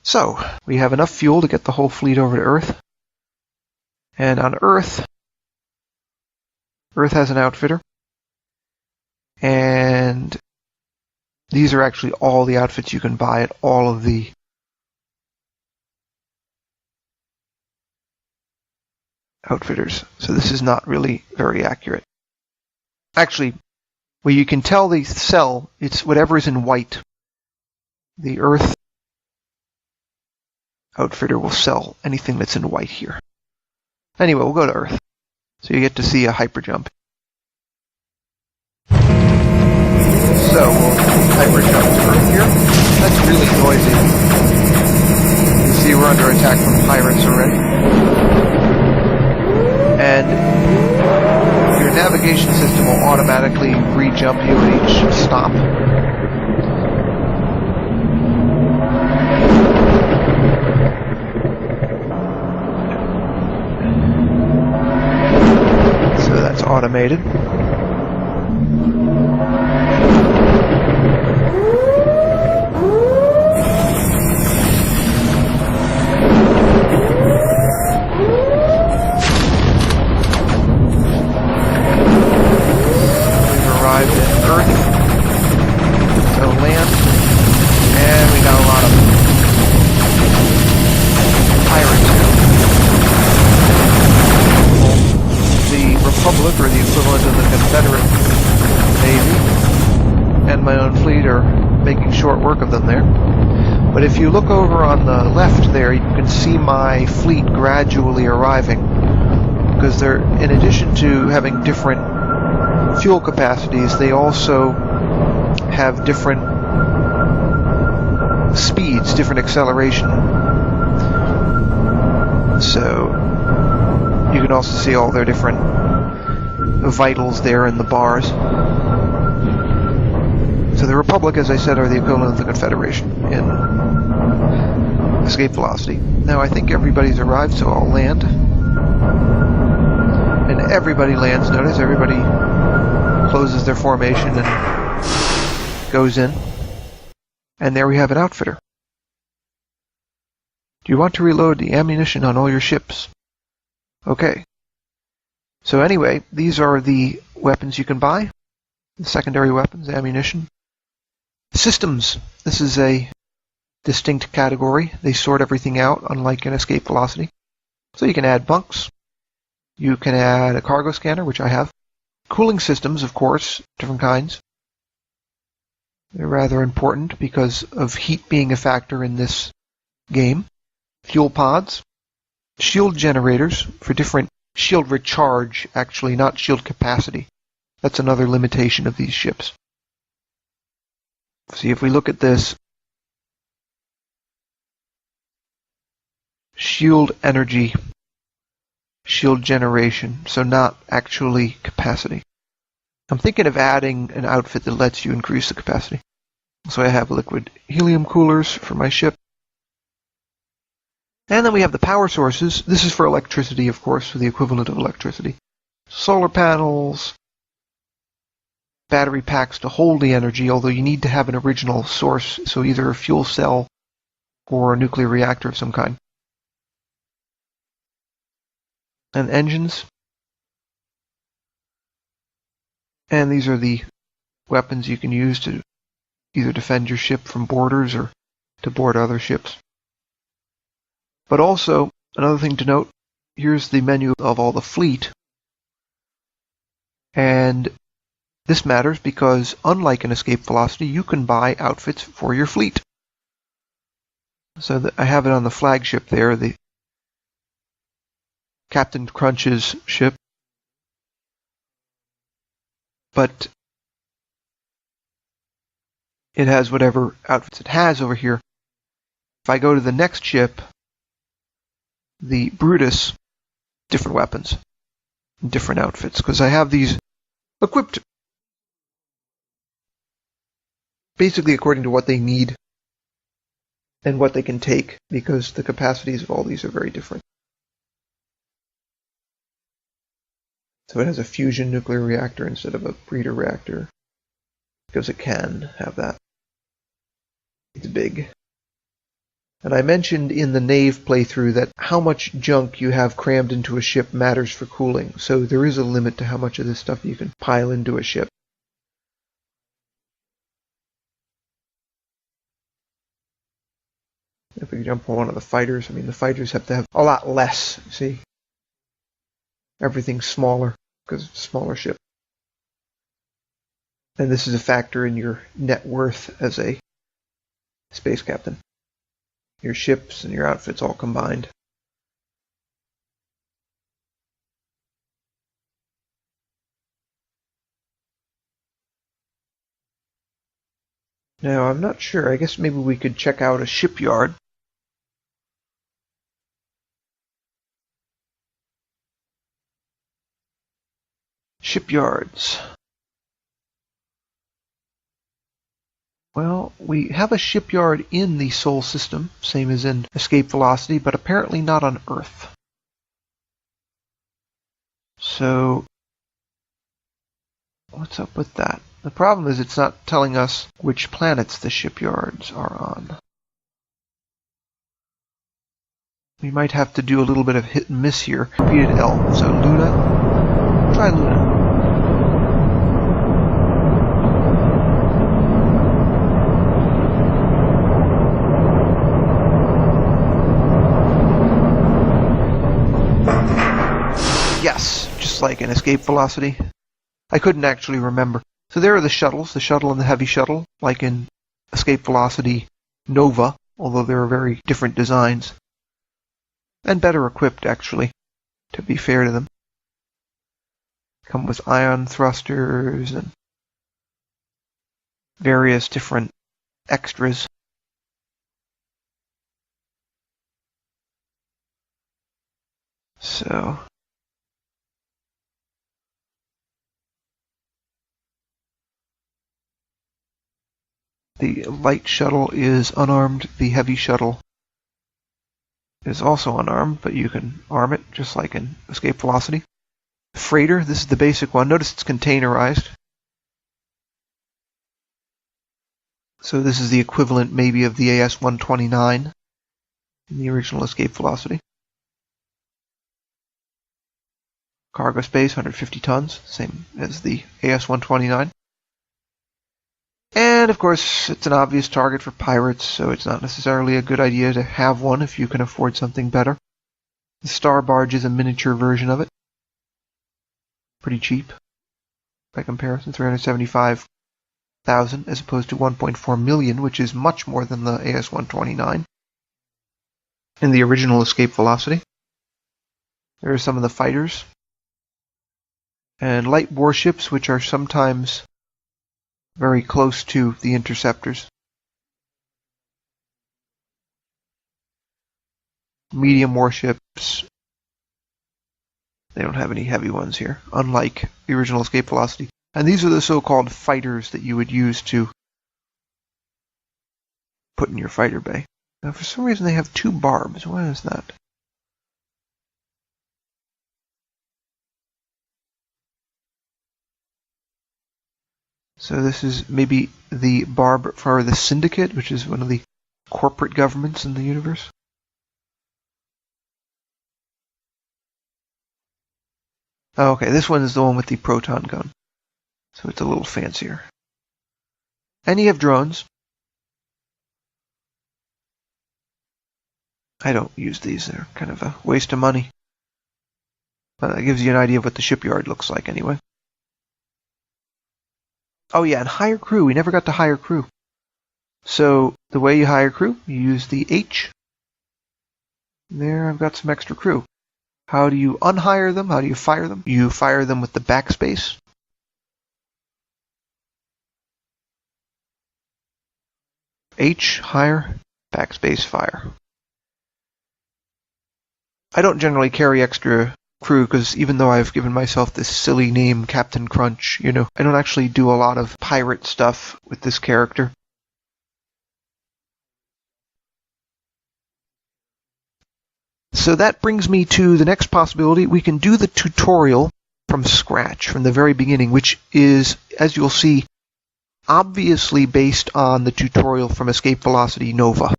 So, we have enough fuel to get the whole fleet over to Earth. And on Earth has an outfitter. And these are actually all the outfits you can buy at all of the outfitters. So this is not really very accurate. Actually, where you can tell they sell, it's whatever is in white. The Earth outfitter will sell anything that's in white here. Anyway, we'll go to Earth. So you get to see a hyperjump. So we'll hyperjump to Earth here. That's really noisy. You see we're under attack from pirates already. And your navigation system will automatically re-jump you at each stop. So that's automated. Or the equivalent of the Confederate Navy, and my own fleet are making short work of them there. But if you look over on the left there, you can see my fleet gradually arriving, because they're, in addition to having different fuel capacities, they also have different speeds, different acceleration. So you can also see all their different vitals there in the bars. So the Republic, as I said, are the equivalent of the Confederation in escape velocity. Now I think everybody's arrived, so I'll land. And everybody lands. Notice everybody closes their formation and goes in. And there we have an outfitter. Do you want to reload the ammunition on all your ships? Okay. So anyway, these are the weapons you can buy. The secondary weapons, ammunition. Systems. This is a distinct category. They sort everything out, unlike in escape velocity. So you can add bunks. You can add a cargo scanner, which I have. Cooling systems, of course, different kinds. They're rather important because of heat being a factor in this game. Fuel pods. Shield generators for different shield recharge, actually, not shield capacity. That's another limitation of these ships. See, if we look at this, shield energy, shield generation, so not actually capacity. I'm thinking of adding an outfit that lets you increase the capacity. So I have liquid helium coolers for my ship. And then we have the power sources. This is for electricity, of course, for the equivalent of electricity. Solar panels, battery packs to hold the energy, although you need to have an original source, so either a fuel cell or a nuclear reactor of some kind. And engines. And these are the weapons you can use to either defend your ship from boarders or to board other ships. But also, another thing to note, here's the menu of all the fleet. And this matters because, unlike in escape velocity, you can buy outfits for your fleet. So I have it on the flagship there, the Captain Crunch's ship. But it has whatever outfits it has over here. If I go to the next ship, the Brutus, different weapons, different outfits, because I have these equipped basically according to what they need and what they can take, because the capacities of all these are very different. So it has a fusion nuclear reactor instead of a breeder reactor, because it can have that. It's big. And I mentioned in the Nave playthrough that how much junk you have crammed into a ship matters for cooling, so there is a limit to how much of this stuff you can pile into a ship. If we jump on one of the fighters, I mean, the fighters have to have a lot less, see? Everything's smaller because it's a smaller ship. And this is a factor in your net worth as a space captain. Your ships and your outfits all combined. Now, I'm not sure. I guess maybe we could check out a shipyard. Shipyards. Well, we have a shipyard in the Sol system, same as in Escape Velocity, but apparently not on Earth. So, what's up with that? The problem is it's not telling us which planets the shipyards are on. We might have to do a little bit of hit and miss here. Repeated L. So Luna. Try Luna. Yes, just like in Escape Velocity. I couldn't actually remember. So there are the shuttles, the shuttle and the heavy shuttle, like in Escape Velocity Nova, although there are very different designs. And better equipped, actually, to be fair to them. Come with ion thrusters and various different extras. So, the light shuttle is unarmed. The heavy shuttle is also unarmed, but you can arm it, just like in Escape Velocity. Freighter, this is the basic one. Notice it's containerized. So this is the equivalent, maybe, of the AS-129 in the original Escape Velocity. Cargo space, 150 tons, same as the AS-129. And, of course, it's an obvious target for pirates, so it's not necessarily a good idea to have one if you can afford something better. The Star Barge is a miniature version of it. Pretty cheap, by comparison, 375,000 as opposed to 1.4 million, which is much more than the AS-129 in the original Escape Velocity. There are some of the fighters and light warships, which are sometimes very close to the interceptors. Medium warships. They don't have any heavy ones here, unlike the original Escape Velocity. And these are the so-called fighters that you would use to put in your fighter bay. Now, for some reason, they have two barbs. Why is that? So this is maybe the barb for the Syndicate, which is one of the corporate governments in the universe. Oh, okay, this one is the one with the proton gun. So it's a little fancier. And you have drones. I don't use these. They're kind of a waste of money. But that gives you an idea of what the shipyard looks like anyway. Oh yeah, and hire crew. We never got to hire crew. So the way you hire crew, you use the H. There, I've got some extra crew. How do you unhire them? How do you fire them? You fire them with the backspace. H, hire, backspace, fire. I don't generally carry extra crew because even though I've given myself this silly name, Captain Crunch, I don't actually do a lot of pirate stuff with this character. So that brings me to the next possibility. We can do the tutorial from scratch, from the very beginning, which is, as you'll see, obviously based on the tutorial from Escape Velocity Nova.